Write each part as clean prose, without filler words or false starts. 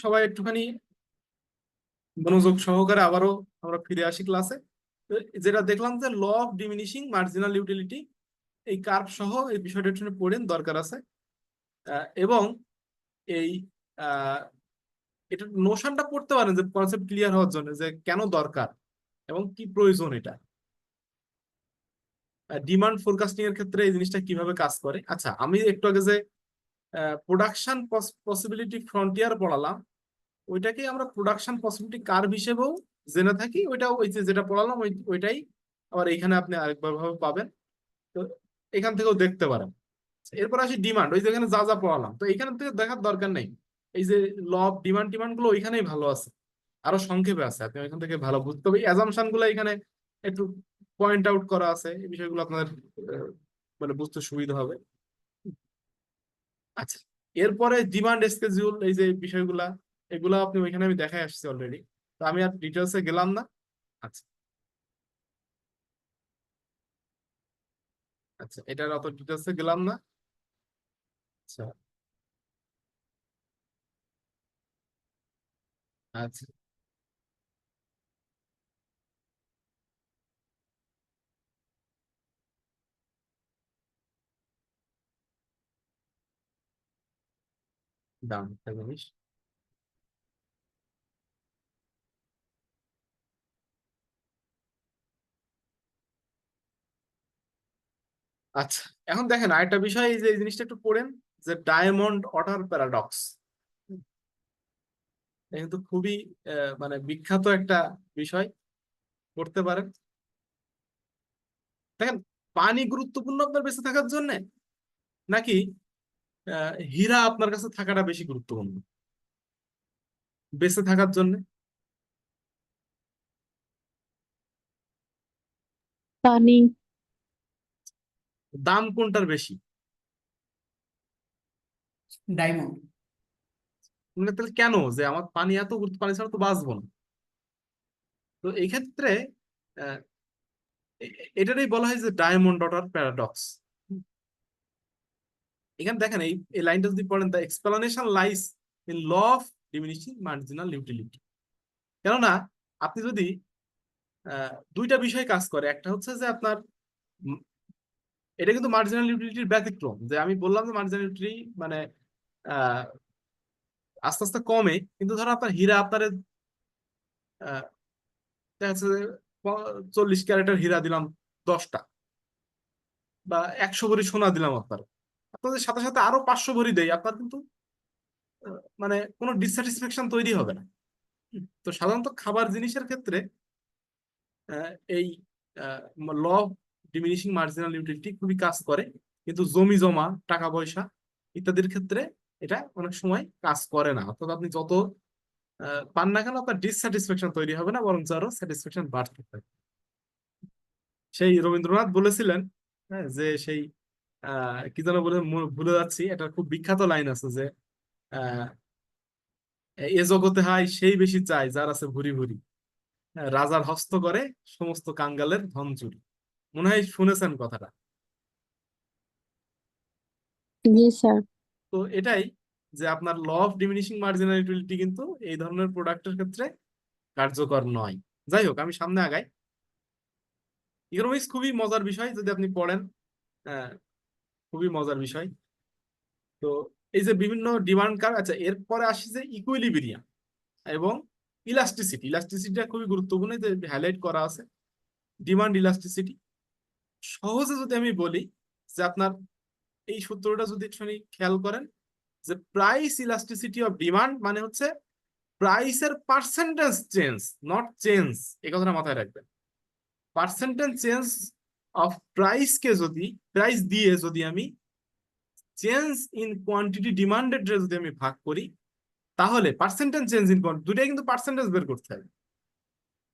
সবাই একটুখানি মনোযোগ সহকারে আবারও আমরা ফিরে আসি ক্লাসে। যেটা দেখলাম যে law of diminishing marginal utility, এই কার্ভ সহ এই বিষয়টা একটু পড়েন, দরকার আছে। এবং এই আহ, এটা নোশনটা পড়তে পারেন যে কনসেপ্ট ক্লিয়ার হওয়ার জন্য যে কেন দরকার এবং কি প্রয়োজন। এটা ডিমান্ড ফোরকাস্টিং এর ক্ষেত্রে এই জিনিসটা কিভাবে কাজ করে। আচ্ছা, আমি একটু আগে যে প্রোডাকশন পসিবিলিটি ফ্রন্টিয়ার পড়ালাম, ওইটাকে আমরা প্রোডাকশন পসিবিলিটি কার্ভ হিসেবেও জেনে থাকি। ওইটাও ওই যে যেটা পড়ালাম ওইটাই আবার এখানে আপনি আরেকবার ভাবে পাবেন। তো এখান থেকেও দেখতে পারেন। এরপর আসি ডিমান্ড, ওই যেখানে যা যা পড়ালাম তো এখান থেকে দেখার দরকার নেই। এই যে ল অফ ডিমান্ড টিমান্ড গুলো ওইখানেই ভালো আছে, আরো সংক্ষেপে আছে, আপনি ওইখান থেকে ভালো বুঝতে হবে। অ্যাজাম্পশন গুলো এখানে একটু পয়েন্ট আউট করা আছে, এই বিষয়গুলো আপনার আহ, মানে বুঝতে সুবিধা হবে। আচ্ছা, এরপরে ডিমান্ড স্কেজিউল, এই যে বিষয়গুলা, এগুলা আপনি ওইখানে আমি দেখাই আসছি অলরেডি, তো আমি আর ডিটেলসে গেলাম না। আচ্ছা, আচ্ছা, এটার অত ডিটেলসে গেলাম না। আচ্ছা, আচ্ছা, দাম একটা জিনিস। আচ্ছা, এখন দেখেন আরেকটা বিষয়, এই যে এই জিনিসটা একটু পড়েন, যে ডায়মন্ড অর্ডার প্যারাডক্স। এটা কিন্তু খুবই মানে বিখ্যাত একটা বিষয়, পড়তে পারেন। দেখেন, পানি গুরুত্বপূর্ণ আপনার বেঁচে থাকার জন্য, নাকি হীরা আপনার কাছে থাকাটা বেশি গুরুত্বপূর্ণ বেঁচে থাকার জন্য? পানি। দাম কোনটার বেশি? ডায়মন্ড। মানে তাহলে কেন, যে আমার পানি এত গুরুত্ব, পানি ছাড়া তো বাঁচবো না। তো এই ক্ষেত্রে আহ, এটারই বলা হয় যে ডায়মন্ড অর্ডার প্যারাডক্স। এখানে দেখেন, এই লাইনটা যদি পড়েন, the explanation lies in law of diminishing marginal utility. কেননা আপনি যদি দুইটা বিষয় কাজ করে, একটা হচ্ছে যে আপনার উম, এটা কিন্তু মার্জিনাল ইউটিলিটির ব্যতিক্রম, যে আমি বললাম যে মার্জিনাল ইউটিলিটি মানে আহ, আস্তে আস্তে কমে, কিন্তু ধরো আপনার হীরা আপনার দেখা যাচ্ছে যে 40 ক্যারেটের হীরা দিলাম 10টা, বা 100 ভরি সোনা দিলাম আপনার, আপনাদের সাথে সাথে আরো 500 ভরি দেই, আপনার কিন্তু মানে কোনো ডিসস্যাটিসফ্যাকশন তৈরি হবে না। তো সাধারণত খাবার জিনিসের ক্ষেত্রে এই law of diminishing marginal utility খুবই কাজ করে, কিন্তু জমি জমা, টাকা পয়সা ইত্যাদির ক্ষেত্রে এটা অনেক সময় কাজ করে না। অর্থাৎ আপনি যত পান না কেন, আপনার ডিসস্যাটিসফ্যাকশন তৈরি হবে না, বরং আরো স্যাটিসফ্যাকশন বাড়তে থাকে। সেই রবীন্দ্রনাথ বলেছিলেন, হ্যাঁ, যে সেই কি যেন বলে ভুলে যাচ্ছি, এটা খুব বিখ্যাত লাইন আছে যে আহ, এ জগতে হাই সেই বেশি চায় যার আছে ভুরি ভুরি, হ্যাঁ, রাজার হস্ত করে সমস্ত কাঙ্গালের ধন চুরি। মনে হয় শুনেছেন কথাটা। জি স্যার। তো এটাই, যে আপনার law of diminishing marginal utility কিন্তু এই ধরনের প্রোডাক্টের ক্ষেত্রে কার্যকর নয়। যাই হোক, আমি সামনে আগাই। ইকোনমিক্স খুবই মজার বিষয় যদি আপনি পড়েন, আহ, খুবই মজার বিষয়। তো এই যে বিভিন্ন ডিমান্ড কার্ভ, আচ্ছা এরপরে আসি যে ইকুইলিব্রিয়াম এবং ইলাস্টিসিটি। ইলাস্টিসিটিটা খুবই গুরুত্বপূর্ণ, যে হাইলাইট করা আছে। ডিমান্ড ইলাস্টিসিটি সহজে যদি আমি বলি, যে আপনার এই সূত্রটা যদি একটুখানি খেয়াল করেন, যে প্রাইস ইলাস্টিসিটি অফ ডিমান্ড মানে হচ্ছে প্রাইসের পার্সেন্টেজ চেঞ্জ, নট চেঞ্জ। এই কথাটা মাথায় রাখবেন। পার্সেন্টেজ চেঞ্জ অফ প্রাইসকে যদি, প্রাইস দিয়ে যদি আমি চেঞ্জ ইন কোয়ান্টিটি ডিমান্ডেড যদি আমি ভাগ করি, তাহলে পার্সেন্টেজ চেঞ্জ ইন কোয়ান্টিটি, দুটাই কিন্তু পার্সেন্টেজ বের করতে হবে।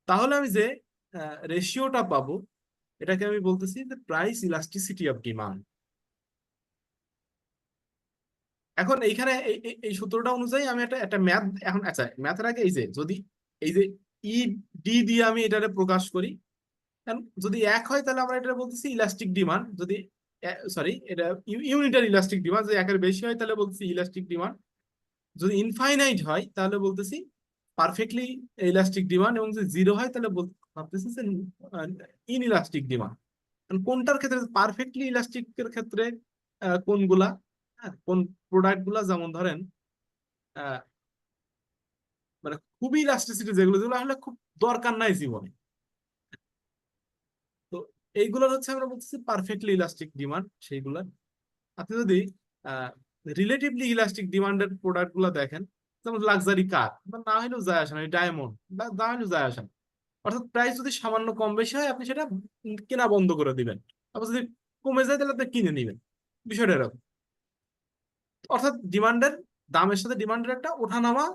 তাহলে আমি যে রেশিওটা পাবো, এটাকে আমি বলতেছি যে প্রাইস ইলাস্টিসিটি অফ ডিমান্ড। এখন এইখানে এই সূত্রটা অনুযায়ী আমি একটা একটা ম্যাথ এখন, আচ্ছা ম্যাথের আগে এই যে যদি এই যে ই ডি দিয়ে আমি এটারে প্রকাশ করি, এখন যদি এক হয় তাহলে আমরা এটা বলতেছি ইলাস্টিক ডিমান্ড, যদি সরি এটা ইউনিটার ইলাস্টিক ডিমান্ড, যদি একের বেশি হয় তাহলে বলতেছি ইলাস্টিক ডিমান্ড। যদি ইনফাইনাইট হয় তাহলে বলতেছি পারফেক্টলি ইলাস্টিক ডিমান্ড, এবং যদি জিরো হয় তাহলে ভাবতেছি যে ইনইলাস্টিক ডিমান্ড। কোনটার ক্ষেত্রে পারফেক্টলি ইলাস্টিকের ক্ষেত্রে কোনগুলা, হ্যাঁ, কোন প্রোডাক্ট গুলা, যেমন ধরেন আহ, মানে খুবই ইলাস্টিসিটি যেগুলো যেগুলো আসলে খুব দরকার নাই জীবনে, তো এইগুলোর হচ্ছে আমরা বলতেছি পারফেক্টলি ইলাস্টিক ডিমান্ড সেইগুলা। আপনি যদি রিলেটিভলি ইলাস্টিক ডিমান্ডের প্রোডাক্ট গুলো দেখেন, যেমন লাক্সারি কার, না হলেও যায় আসে না, ডায়মন্ড না হলেও যায় আসে না, অর্থাৎ প্রাইস যদি সামান্য কম বেশি হয় আপনি সেটা কেনা বন্ধ করে দিবেন, আবার যদি কমে যায় তাহলে আপনি কিনে নেবেন, বিষয়টা এরকম। অর্থাৎ ডিমান্ডের দামের সাথে ডিমান্ডের একটা ওঠানামা,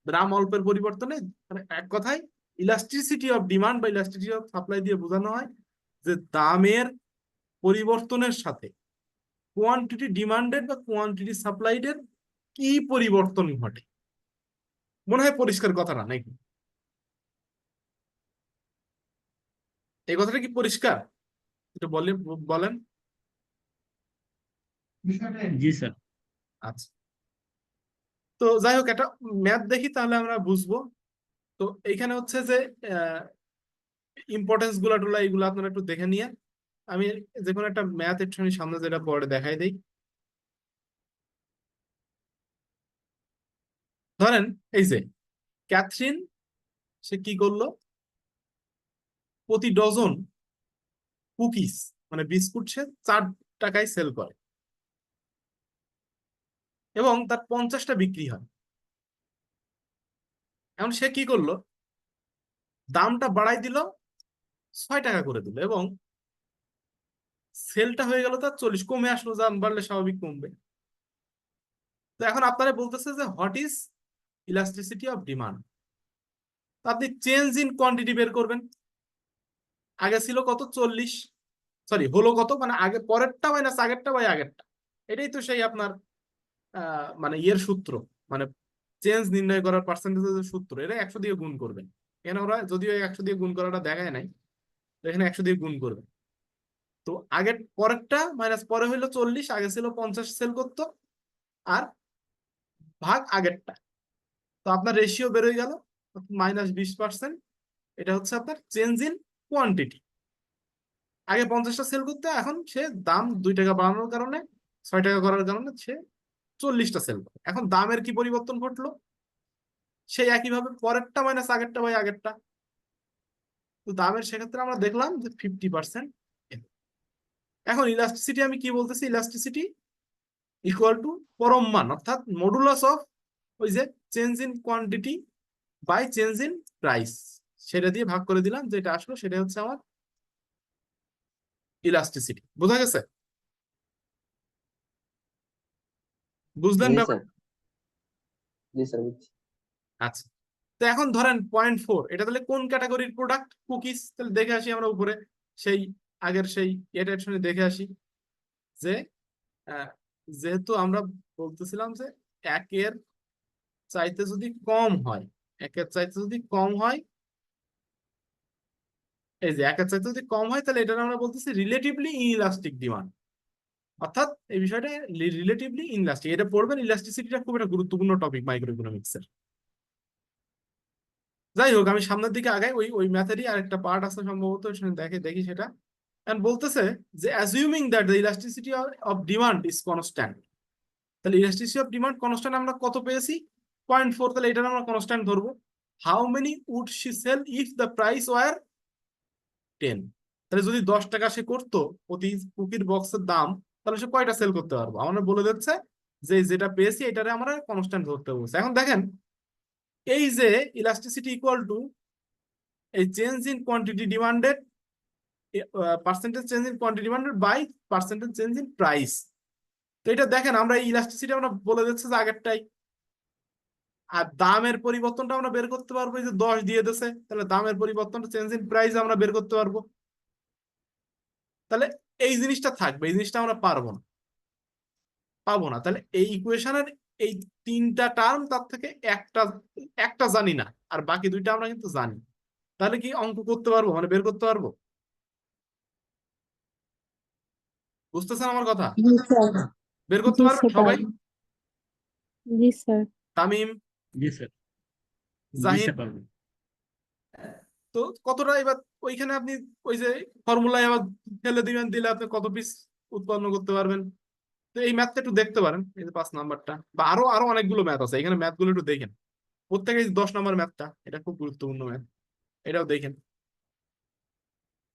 দাম অল্পের পরিবর্তনে, মানে এক কথায় ইলাস্টিসিটি অফ ডিমান্ড বা ইলাস্টিসিটি অফ সাপ্লাই দিয়ে বোঝানো হয় যে দামের পরিবর্তনের সাথে কোয়ান্টিটি ডিমান্ডেড বা কোয়ান্টিটি সাপ্লাইডের কি পরিবর্তন ঘটে। মনে হয় পরিষ্কার কথা না নাকি? এই কথাটা কি পরিষ্কার? এটা বলেন। জি স্যার। আচ্ছা, তো যাই হোক, একটা ম্যাথ দেখি তাহলে আমরা বুঝবো। তো এইখানে হচ্ছে যে ইম্পর্টেন্স গুলা টুলা এগুলো আপনারা একটু দেখে নিয়ে, আমি যে কোনো একটা ম্যাথ একটুখানি সামনে যেটা পরে দেখাই দেই। ধরেন এই যে ক্যাথরিন, সে কি করলো, প্রতি ডজন কুকিজ মানে বিস্কুট সে 4 টাকায় সেল করে, এবং তার 50টা বিক্রি হয়। এখন সে কি করলো, দামটা বাড়াই দিল, 6 টাকা করে দিল, এবং সেলটা হয়ে গেল তার 40, কমে আসলো, দাম বাড়লে স্বাভাবিক কমবে। তো এখন আপনারা বলতেছে যে what is elasticity of demand. আপনি চেঞ্জ ইন কোয়ান্টিটি বের করবেন। আগে ছিল কত, 40, সরি হলো কত, মানে আগে পরেরটা মাইনাস আগেরটা বাই আগেরটা, এটাই তো সেই আপনার মানে ইয়ের সূত্র, মানে চেঞ্জ নির্ণয় করার পার্সেন্টেজের সূত্র। এটা 100 দিয়ে গুণ করবেন। এখানে ওরা যদিও 100 দিয়ে গুণ করাটা দেখায় নাই, তো এখানে 100 দিয়ে গুণ করবেন। তো আগের পরেরটা মাইনাস পরে হইলো 40, আগে ছিল 50 সেল করতো, আর ভাগ আগেরটা, তো আপনার রেশিও বেরোয় গেল -20%। এটা হচ্ছে আপনার চেঞ্জ ইন কোয়ান্টিটি। আগে 50টা সেল করতে, এখন সে দাম 2 টাকা বাড়ানোর কারণে, 6 টাকা করার কারণে সে 40টা সেল করে। এখন দামের কি পরিবর্তন ঘটলো, সেই একইভাবে পরেরটা মাইনাস আগেরটা বাই আগেরটা, তো দামের সেক্ষেত্রে আমরা দেখলাম যে 50%। এখন ইলাস্টিসিটি আমি কি বলতেছি, ইলাস্টিসিটি ইকুয়াল টু পরম মান, অর্থাৎ মডুলাস অফ ওই যে change in quantity by change in price, সেটা দিয়ে ভাগ করে দিলাম, যেটা আসলো সেটা হচ্ছে আমার ইলাস্টিসিটি। বোঝা গেছে? বুঝলেন জি ব্যাপার? স্যার। জি স্যার, বুঝছি। আচ্ছা, তো এখন ধরেন .4, এটা তাহলে কোন ক্যাটাগরির প্রোডাক্ট, কুকিজ। তাহলে দেখে আসি আমরা উপরে সেই আগের সেই এটা একটুখানি দেখে আসি যে আহ, যেহেতু আমরা বলতেছিলাম যে একের চাইতে যদি কম হয়, একের চাইতে যদি কম হয়, এই যে একের চাইতে যদি কম হয় তাহলে এটা আমরা বলতেছি রিলেটিভলি ইনইলাস্টিক ডিমান্ড। অর্থাৎ এই বিষয়টা রিলেটিভলি ইনইলাস্টিক, এটা পড়বেন, ইলাস্টিসিটিটা খুব একটা গুরুত্বপূর্ণ টপিক মাইক্রো ইকোনমিক্সের। যাই হোক, আমি সামনের দিকে আগাই, ওই ওই ম্যাথেরই আরেকটা পার্ট আছে সম্ভবত, সেখানে দেখি সেটা। এন্ড বলতেছে যে assuming that the elasticity of demand is constant. তাহলে ইলাস্টিসিটি অফ ডিমান্ড কনস্ট্যান্ট আমরা কত পেয়েছি, .4, তাহলে এটা আমরা কনস্ট্যান্ট ধরবো। How many would she sell if the price were 10। তাহলে যদি 10 টাকা সে করতো প্রতি কুকির বক্সের দাম, তাহলে সে কয়টা সেল করতে পারবো, আমরা বলে দিচ্ছে যে যেটা পেয়েছি এটারে আমরা কনস্ট্যান্ট ধরতে বলছি। এখন দেখেন এই যে ইলাস্টিসিটি ইকুয়াল টু এই change in quantity demanded, percentage change in quantity demanded by percentage change in price. তো এটা দেখেন আমরা এই ইলাস্টিসিটি আমরা বলে দিচ্ছে যে আগেরটাই, আর দামের পরিবর্তনটা আমরা বের করতে পারবো, এই যে 10 দিয়ে দিছে, তাহলে দামের পরিবর্তনটা চেঞ্জ ইন প্রাইস আমরা বের করতে পারবো। তাহলে এই জিনিসটা থাকবে, এই জিনিসটা আমরা পাবো না। তাহলে এই ইকুয়েশনের এই 3টা টার্ম, তার থেকে একটা একটা জানি না, আর বাকি 2টা আমরা কিন্তু জানি। তাহলে কি অঙ্ক করতে পারবো, মানে বের করতে পারবো? বুঝতেছেন আমার কথা? জি স্যার। বের করতে জি পারবেন স্যার, সবাই? পারবো। জি স্যার। তামিম, জি স্যার, জি জাহিদ, স্যার পারবো। তো কতটা এবার ওইখানে আপনি ওই যে ফর্মুলায় আবার ফেলে দিবেন, দিলে আপনি কত পিস উৎপন্ন করতে পারবেন। তো এই ম্যাথটা একটু দেখতে পারেন, এই যে 5 নাম্বারটা, বা আরো আরো অনেকগুলো ম্যাথ আছে এখানে, ম্যাথগুলো একটু দেখেন। প্রত্যেকে 10 নাম্বার ম্যাথটা, এটা খুব গুরুত্বপূর্ণ ম্যাথ, এটাও দেখেন।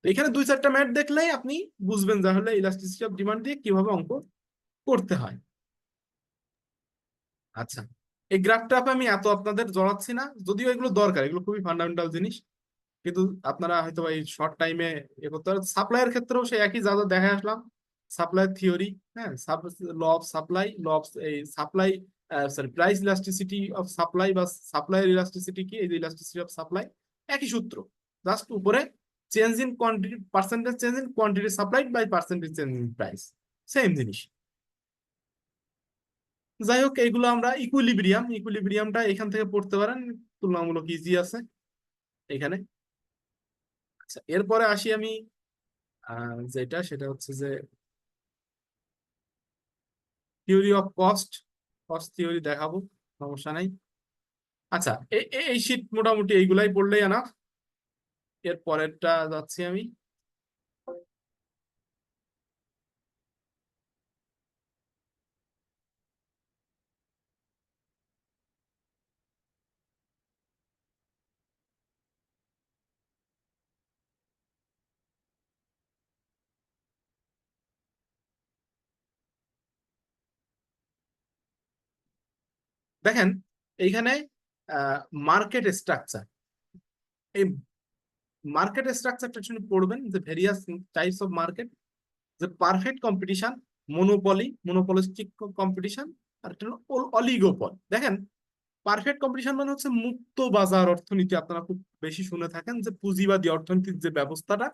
তো এখানে 2-4টা ম্যাথ দেখলেই আপনি বুঝবেন যে আসলে ইলাস্টিসিটি অফ ডিমান্ড দিয়ে কিভাবে অঙ্ক করতে হয়। আচ্ছা, এই গ্রাফটা আমি এত আপনাদের জড়াচ্ছি না, যদিও এগুলো দরকার, এগুলো খুবই ফান্ডামেন্টাল জিনিস, কিন্তু আপনারা হয়তো এই শর্ট টাইমে এ করতে পারেন। সাপ্লাইয়ের ক্ষেত্রেও সেই একই যা যা দেখে আসলাম, সাপ্লাই থিওরি, হ্যাঁ, law of supply, law of এই supply, sorry, price elasticity of supply বা সাপ্লাইয়ের ইলাস্টিসিটি কি, এই যে ইলাস্টিসিটি অফ সাপ্লাই, একই সূত্র, জাস্ট উপরে change in quantity, percentage change in quantity supplied by percentage change in price, same জিনিস। যাই হোক, এইগুলো আমরা ইকুইলিব্রিয়ামটা এখান থেকে পড়তে পারেন, তুলনামূলক ইজি আছে এখানে। আচ্ছা, এরপরে আসি আমি যেটা, সেটা হচ্ছে যে theory of cost, cost theory দেখাবো, সমস্যা নাই। আচ্ছা, এই শীট মোটামুটি এইগুলাই পড়লেই আনা। এর পরেরটা যাচ্ছি আমি। দেখেন এইখানে মার্কেট স্ট্রাকচার, এই মার্কেট স্ট্রাকচারটা শুনে পড়বেন যে ভেরিয়াস টাইপস অফ মার্কেট, যে পারফেক্ট কম্পিটিশন, মনোপলিস্টিক কম্পিটিশন, আর একটা অলিগোপল। দেখেন, পারফেক্ট কম্পিটিশন মানে হচ্ছে মুক্ত বাজার অর্থনীতি, আপনারা খুব বেশি শুনে থাকেন, যে পুঁজিবাদী অর্থনীতির যে ব্যবস্থাটা,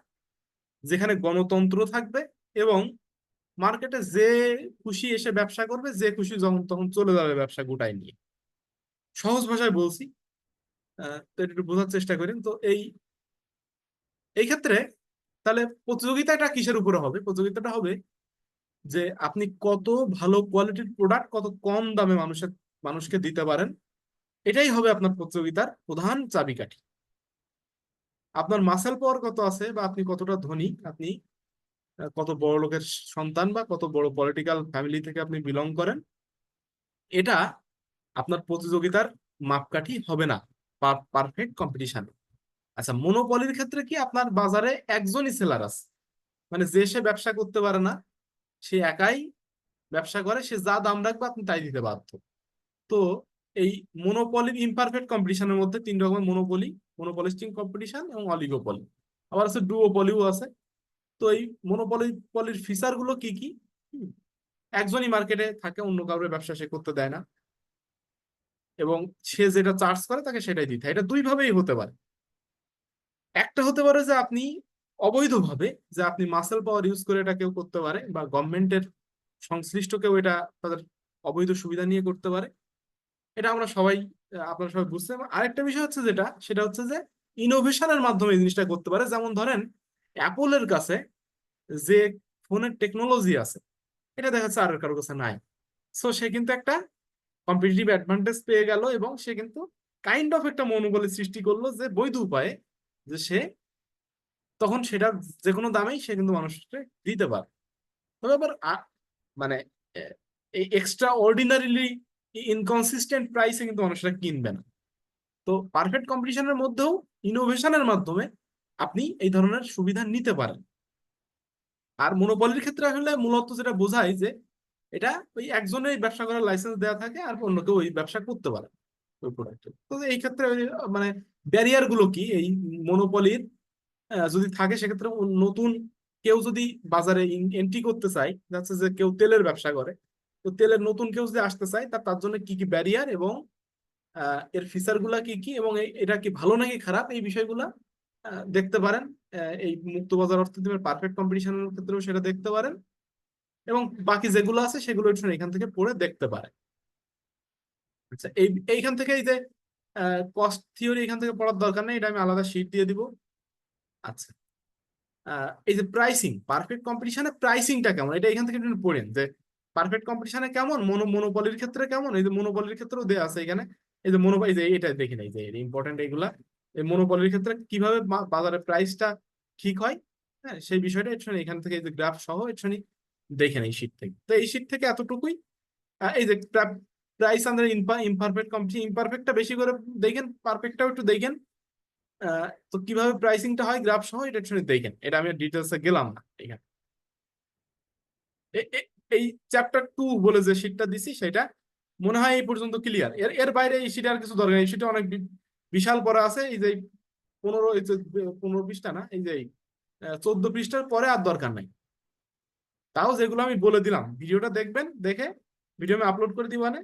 যেখানে গণতন্ত্র থাকবে এবং মার্কেটে যে খুশি এসে ব্যবসা করবে, যে খুশি যখন তখন চলে যাবে ব্যবসা গোটায় নিয়ে। সহজ ভাষায় বলছি, তো এটা একটু বোঝার চেষ্টা করেন। তো এই ক্ষেত্রে তাহলে প্রতিযোগিতাটা কিসের উপরে হবে? প্রতিযোগিতাটা হবে যে আপনি কত ভালো কোয়ালিটির প্রোডাক্ট কত কম দামে মানুষকে দিতে পারেন, এটাই হবে আপনার প্রতিযোগিতার প্রধান চাবিকাঠি। আপনার মাসেল পাওয়ার কত আছে, বা আপনি কতটা ধনী, আপনি কত বড় লোকের সন্তান, বা কত বড় পলিটিক্যাল ফ্যামিলি থেকে আপনি বিলং করেন, এটা আপনার প্রতিযোগিতার মাপকাঠি হবে না পারফেক্ট কম্পিটিশন। আচ্ছা, মনোপলির ক্ষেত্রে কি, আপনার বাজারে একজনই সেলার আছে, মানে যে সে ব্যবসা করতে পারে না, সে একাই ব্যবসা করে, সে যা দাম রাখবে আপনি তাই দিতে বাধ্য। তো এই মনোপলির ইমপারফেক্ট কম্পিটিশনের মধ্যে 3 রকমের মনোপলি: মনোপলিস্টিক কম্পিটিশন এবং অলিগোপলি, আবার আছে ডুওপলিও আছে। তো এই পলির ফিচার গুলো কি কি? হুম, একজনই মার্কেটে থাকে, অন্য কারোর ব্যবসা সে করতে দেয় না, এবং সে যেটা চার্জ করে তাকে সেটাই দিতে হয়। এটা দুই ভাবেই হতে পারে। একটা হতে পারে যে আপনি অবৈধভাবে, যে আপনি মাসেল পাওয়ার ইউজ করে এটা কেউ করতে পারে, বা গভর্নমেন্টের সংশ্লিষ্ট কেউ এটা তাদের অবৈধ সুবিধা নিয়ে করতে পারে। এটা আমরা সবাই, আপনারা সবাই বুঝতে পারেন। আরেকটা বিষয় হচ্ছে যেটা, সেটা হচ্ছে যে ইনোভেশনের মাধ্যমে এই জিনিসটা করতে পারে। যেমন ধরেন, অ্যাপলের কাছে যে ফোনের টেকনোলজি আছে, এটা দেখা যাচ্ছে আর কারোর কাছে নাই। সো সে কিন্তু একটা কম্পিটিটিভ অ্যাডভান্টেজ পেয়ে গেল, এবং সে কিন্তু কাইন্ড অফ একটা মনোবলি সৃষ্টি করলো, যে বৈধ উপায়ে, যে সে তখন সেটা যে কোনো দামেই সে কিন্তু মানুষকে দিতে পারে। তবে আবার মানে এই এক্সট্রা অর্ডিনারিলি ইনকনসিস্টেন্ট প্রাইসে কিন্তু মানুষরা কিনবে না। তো পারফেক্ট কম্পিটিশনের মধ্যেও ইনোভেশনের মাধ্যমে আপনি এই ধরনের সুবিধা নিতে পারেন। আর মনোপলির ক্ষেত্রে আসলে মূলত যেটা বোঝায় যে এটা ওই একজনের ব্যবসা করার লাইসেন্স দেওয়া থাকে, আর অন্য কেউ ওই ব্যবসা করতে পারে ওই প্রোডাক্টের। তো এই ক্ষেত্রে মানে ব্যারিয়ার গুলো কি, এই মনোপলির যদি থাকে, সেক্ষেত্রে নতুন কেউ যদি বাজারে এন্ট্রি করতে চায়, যাচ্ছে যে কেউ তেলের ব্যবসা করে, তো তেলের নতুন কেউ যদি আসতে চায়, তার জন্য কি কি ব্যারিয়ার, এবং এর ফিচার গুলা কি কি, এবং এটা কি ভালো নাকি খারাপ, এই বিষয়গুলা দেখতে পারেন। এই মুক্ত বাজার অর্থনীতির পারফেক্ট কম্পিটিশনের ক্ষেত্রেও সেটা দেখতে পারেন, এবং বাকি যেগুলো আছে সেগুলো একটু এখান থেকে পড়ে দেখতে পারেন। আচ্ছা, এইখান থেকে এই যে কস্ট থিওরি এখান থেকে পড়ার দরকার নেই, এটা আমি আলাদা শিট দিয়ে দিব। আচ্ছা, এই যে প্রাইসিং, পারফেক্ট কম্পিটিশনে প্রাইসিংটা কেমন, এটা এখান থেকে একটু পড়েন, যে পারফেক্ট কম্পিটিশনে কেমন, মনোপলির ক্ষেত্রে কেমন, এই যে মনোপলির ক্ষেত্রেও দেয়া আছে এখানে। এই যে এই যে এটা দেখি না, এই যে ইম্পর্টেন্ট এইগুলা, এই মনোপলির ক্ষেত্রে কিভাবে বাজারে প্রাইসটা ঠিক হয়, হ্যাঁ সেই বিষয়টা একটুখানি এখান থেকে এই যে গ্রাফ সহ একটুখানি দেখেন এই শীট থেকে। তো এই শীট থেকে এতটুকুই। এই যে প্রাইস আন্ডার ইমপারফেক্ট কম্পিটিশন, ইমপারফেক্টটা বেশি করে দেখেন, পারফেক্টটাও একটু দেখেন। তো কিভাবে প্রাইসিংটা হয় গ্রাফ সহ এটা একটুখানি দেখেন, এটা আমি ডিটেলসে গেলাম না এখানে। এই চ্যাপ্টার 2 বলে যে শীটটা দিছি সেটা মনে হয় এই পর্যন্ত ক্লিয়ার। এর এর বাইরে এই শীটে আর কিছু দরকার নেই, এই শীটে অনেক বিশাল পড়া আছে। এই যে 15 পৃষ্ঠা না, এই যে 14 পৃষ্ঠার পরে আর দরকার নাই। তাও যেগুলো আমি বলে দিলাম ভিডিওটা দেখবেন, দেখে ভিডিও আমি আপলোড করে দিব, মানে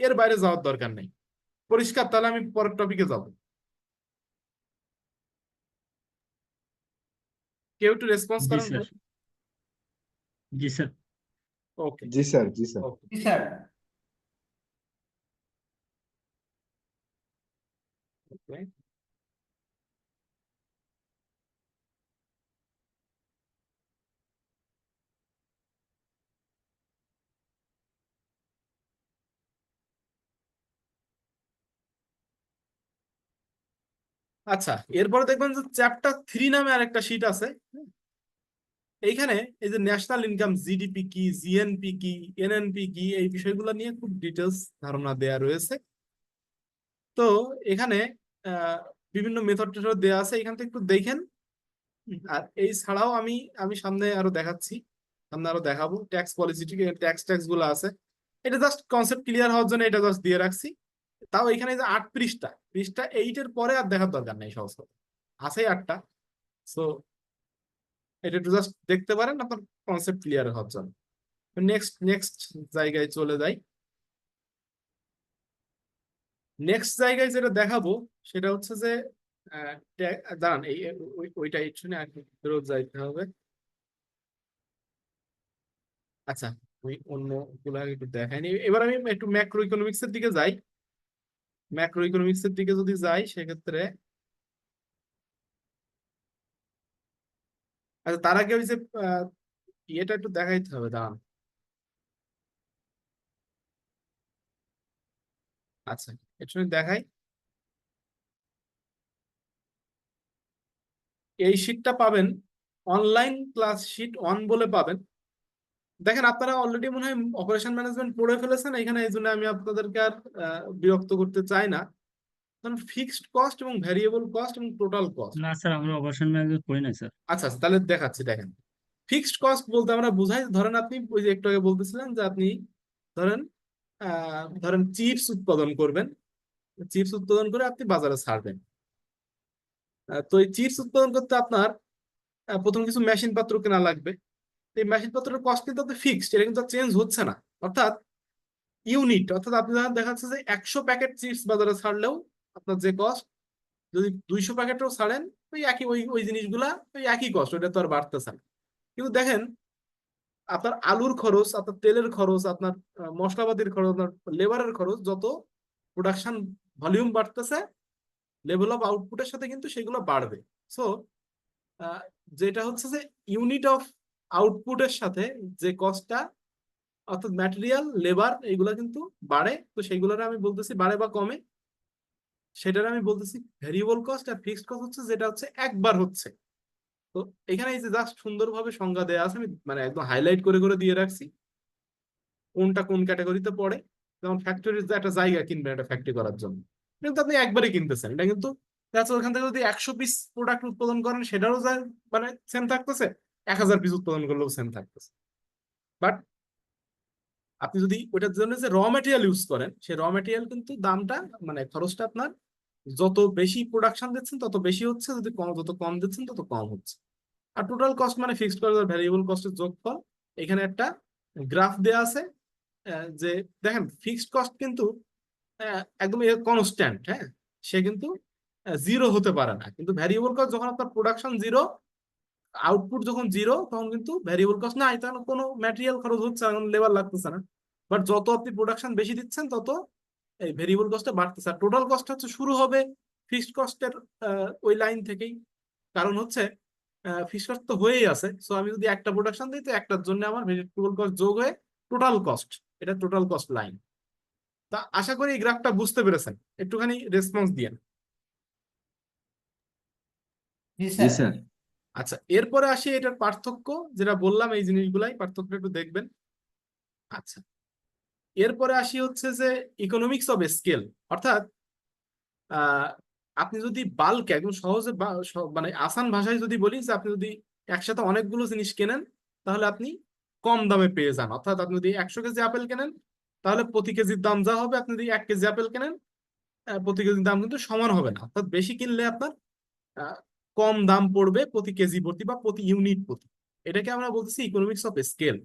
এর বাইরে যাওয়ার দরকার নেই। পরিষ্কার? তাহলে আমি পরের টপিকে যাব। কেউ একটু রেসপন্স জি করেন। স্যার। জি স্যার। ওকে जी सर जी सर ওকে। স্যার ওকে আচ্ছা, এরপরে দেখবেন যে চ্যাপ্টার 3 নামে আরেকটা শীট আছে। এইখানে এই যে ন্যাশনাল ইনকাম, জিডিপি কি, জিএনপি কি, এনএনপি কি, এই বিষয়গুলো নিয়ে খুব ডিটেলস ধারণা দেয়া রয়েছে। তো এখানে আহ, বিভিন্ন মেথড টেথড দেওয়া আছে, এখান থেকে একটু দেখেন। আর এই ছাড়াও আমি আমি সামনে আরো দেখাচ্ছি, সামনে আরো দেখাবো ট্যাক্স পলিসি, ট্যাক্স গুলো আছে। এটা জাস্ট কনসেপ্ট ক্লিয়ার হওয়ার জন্য এটা জাস্ট দিয়ে রাখছি। তাও এখানে যে 8 পৃষ্ঠা, পৃষ্ঠা 8-এর পরে আর দেখার দরকার নেই, সহজ কথা আছে 8টা। সো এটা একটু জাস্ট দেখতে পারেন আপনার কনসেপ্ট ক্লিয়ার হওয়ার জন্য। নেক্সট নেক্সট জায়গায় চলে যাই। নেক্সট জায়গায় যেটা দেখাবো সেটা হচ্ছে যে দাঁড়ান, ওইটা একটু ফেরত যাইতে হবে। আচ্ছা, ওই অন্য গুলো একটু দেখাইনি। এবার আমি একটু ম্যাক্রো ইকোনমিক্স এর দিকে যাই। ম্যাক্রো ইকোনমিক্স এর দিকে যদি যাই সেক্ষেত্রে, আচ্ছা তার আগে ওই যে ইয়েটা একটু দেখাইতে হবে, দাঁড়ান। আচ্ছা একটু দেখাই। এই শীটটা পাবেন অনলাইন ক্লাস শীট 1 বলে পাবেন। দেখেন আপনারা অলরেডি মনে হয় অপারেশন ম্যানেজমেন্ট পড়ে ফেলেছেন এখানে, এই জন্য আমি আপনাদেরকে আর বিরক্ত করতে চাই না। কারণ ফিক্সড কস্ট এবং ভ্যারিয়েবল কস্ট এবং টোটাল কস্ট। না স্যার, আমরা অপারেশন ম্যানেজমেন্ট করি না স্যার। আচ্ছা আচ্ছা, তাহলে দেখাচ্ছি দেখেন। ফিক্সড কস্ট বলতে আমরা বুঝাই, ধরেন আপনি ওই যে একটু আগে বলতেছিলেন যে আপনি ধরেন ধরেন চিপস উৎপাদন করবেন, চিপস উৎপাদন করে আপনি বাজারে ছাড়বেন। তো এই চিপস উৎপাদন করতে আপনার প্রথম কিছু মেশিন পত্র কেনা লাগবে। এই মেশিন পত্রের কস্ট কিন্তু আপনি ফিক্সড, এটা কিন্তু চেঞ্জ হচ্ছে না। অর্থাৎ ইউনিট, অর্থাৎ আপনি যখন দেখা যাচ্ছে যে 100 প্যাকেট চিপস বাজারে ছাড়লেও আপনার যে কস্ট, যদি 200 প্যাকেটও ছাড়েন ওই একই, ওই ওই জিনিসগুলা ওই একই কস্ট, ওটা তো আর বাড়তেছে না। কিন্তু দেখেন আপনার আলুর খরচ, আপনার তেলের খরচ, আপনার মশলাপাতির খরচ, আপনার লেবারের খরচ, যত প্রোডাকশন ভলিউম বাড়তেছে লেভেল অফ আউটপুটের সাথে কিন্তু সেগুলো বাড়বে। সো যেটা হচ্ছে যে ইউনিট অফ আউটপুটের সাথে যে কস্টটা, অর্থাৎ ম্যাটেরিয়াল, লেবার, এইগুলা কিন্তু বাড়ে। তো সেইগুলোর আমি বলতেছি বাড়ে বা কমে, সেটার আমি বলতেছি ভেরিয়েবল কস্ট। আর ফিক্সড কস্ট হচ্ছে যেটা হচ্ছে একবার হচ্ছে। তো এখানে এই যে জাস্ট সুন্দরভাবে সংজ্ঞা দেওয়া আছে, আমি মানে একদম হাইলাইট করে করে দিয়ে রাখছি কোনটা কোন ক্যাটাগরিতে পড়ে। যেমন ফ্যাক্টরির যে একটা জায়গা কিনবেন একটা ফ্যাক্টরি করার জন্য, কিন্তু আপনি একবারে কিনতেছেন, এটা কিন্তু ওখান থেকে যদি 100 পিস প্রোডাক্ট উৎপাদন করেন সেটারও যা মানে সেম থাকতেছে, 1000 পিস উৎপাদন করলেও সেম থাকতেছে। বাট আপনি যদি ওইটার জন্য যে র ম্যাটেরিয়াল ইউজ করেন, সেই র ম্যাটেরিয়াল কিন্তু দামটা মানে খরচটা আপনার যত বেশি প্রোডাকশন দিচ্ছেন তত বেশি হচ্ছে, যদি কম যত কম দিচ্ছেন তত কম হচ্ছে। আর টোটাল কস্ট মানে ফিক্সড কস্ট আর ভ্যারিয়েবল কস্টের যোগফল। এখানে একটা গ্রাফ দেয়া আছে যে দেখেন ফিক্সড কস্ট কিন্তু একদম কনস্ট্যান্ট, হ্যাঁ সে কিন্তু জিরো হতে পারে না। কিন্তু ভ্যারিয়েবল কস্ট যখন আপনার প্রোডাকশন জিরো, আউটপুট যখন জিরো, তখন কিন্তু ভ্যারিয়েবল কস্ট নাই, তখন কোনো ম্যাটেরিয়াল খরচ হচ্ছে না, লেবার লাগতেছে না। বাট যত আপনি প্রোডাকশন বেশি দিচ্ছেন তত এই ভেরিয়েবল কস্টটা বাড়তেছে। আর টোটাল কস্ট হচ্ছে শুরু হবে ফিক্সড কস্টের ওই লাইন থেকেই। কারণ হচ্ছে ফিক্সড কস্ট তো হয়েই আছে। সো আমি যদি একটা প্রোডাকশন দিই তো একটার জন্য আমার ভেরিয়েবল কস্ট যোগ হয়ে টোটাল কস্ট, এটা টোটাল কস্ট লাইন। তা আশা করি এই গ্রাফটা বুঝতে পেরেছেন, একটুখানি রেসপন্স দিয়ে। জি জি স্যার। স্যার। আচ্ছা, এরপরে আসি এটার পার্থক্য, যেটা বললাম এই জিনিসগুলাই পার্থক্য একটু দেখবেন। আচ্ছা, এরপরে আসি হচ্ছে যে ইকোনমিক্স অফ স্কেল, অর্থাৎ আহ, আপনি যদি বাল্ক একদম সহজে মানে আসান ভাষায় যদি বলি যে আপনি যদি একসাথে অনেকগুলো জিনিস কেনেন তাহলে আপনি কম দামে পেয়ে যান। অর্থাৎ আপনি যদি 100 কেজি আপেল কেনেন তাহলে প্রতি কেজির দাম যা হবে, আপনি যদি 1 কেজি আপেল কেনেন প্রতি কেজির দাম কিন্তু সমান হবে না। অর্থাৎ বেশি কিনলে আপনার আহ, কম দাম পড়বে প্রতি কেজি প্রতি বা প্রতি ইউনিট প্রতি। এটাকে আমরা বলতেছি ইকোনমিক্স অফ স্কেল।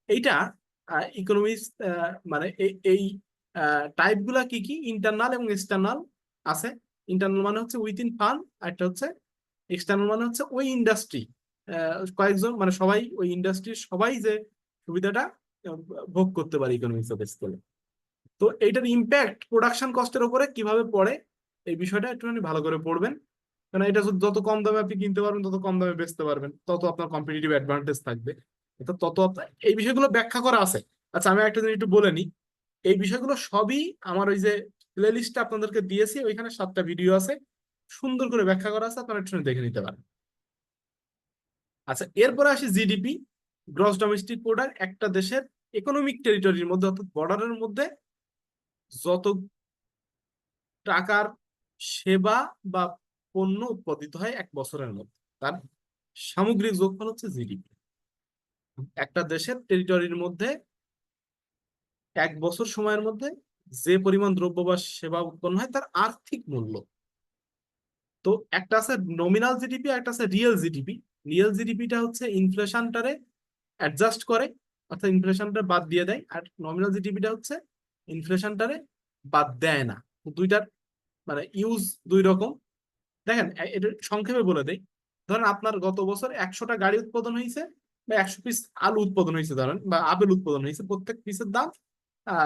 এইটা ইকোনমিক্স মানে এই টাইপ গুলা কি কি, ইন্টারনাল এবং এক্সটার্নাল আছে। ইন্টারনাল মানে হচ্ছে উইথিন ফার্ম, আর একটা হচ্ছে এক্সটার্নাল মানে হচ্ছে ওই ইন্ডাস্ট্রি কয়েকজন, মানে সবাই ওই ইন্ডাস্ট্রির সবাই যে সুবিধাটা আহ, ভোগ করতে পারে ইকোনমিক্স অফ স্কেলে। তো এইটার ইম্প্যাক্ট প্রোডাকশন কস্টের উপরে কিভাবে পড়ে এই বিষয়টা একটুখানি ভালো করে পড়বেন। কারণ এটা যত কম দামে আপনি কিনতে পারবেন, তত কম দামে বেচতে পারবেন, তত আপনার কম্পিটিটিভ অ্যাডভান্টেজ থাকবে। এটা তত আপনার এই বিষয়গুলো ব্যাখ্যা করা আছে। আচ্ছা, আমি একটা জিনিস একটু বলে নিই, এই বিষয়গুলো সবই আমার ওই যে প্লে লিস্টটা আপনাদেরকে দিয়েছি, ওইখানে 7টা ভিডিও আছে, সুন্দর করে ব্যাখ্যা করা আছে, আপনারা একটু দেখে নিতে পারেন। আচ্ছা, এরপরে আসি জিডিপি, গ্রস ডোমেস্টিক প্রোডাক্ট। একটা দেশের ইকোনমিক টেরিটরির মধ্যে অর্থাৎ বর্ডারের মধ্যে যত টাকার সেবা বা পণ্য উৎপাদিত হয় এক বছরের মধ্যে, তার সামগ্রিক যোগফল হচ্ছে জিডিপি। একটা দেশের টেরিটরির মধ্যে এক বছর সময়ের মধ্যে যে পরিমাণ দ্রব্য বা সেবা উৎপন্ন হয় তার আর্থিক মূল্য। তো একটা আছে নমিনাল জিডিপি, একটা আছে রিয়েল জিডিপি। রিয়েল জিডিপিটা হচ্ছে ইনফ্লেশনটারে অ্যাডজাস্ট করে, অর্থাৎ ইনফ্লেশনটা বাদ দিয়ে দেয়। আর নমিনাল জিডিপিটা হচ্ছে ইনফ্লেশনটারে বাদ দেয় না। দুইটার মানে ইউজ দুই রকম। দেখেন এটা সংক্ষেপে বলে দেই, ধরেন আপনার গত বছর 100টা গাড়ি উৎপাদন হয়েছে বা 100 পিস আলু উৎপাদন হয়েছে ধরেন, বা আপেল উৎপাদন হয়েছে, প্রত্যেক পিসের দাম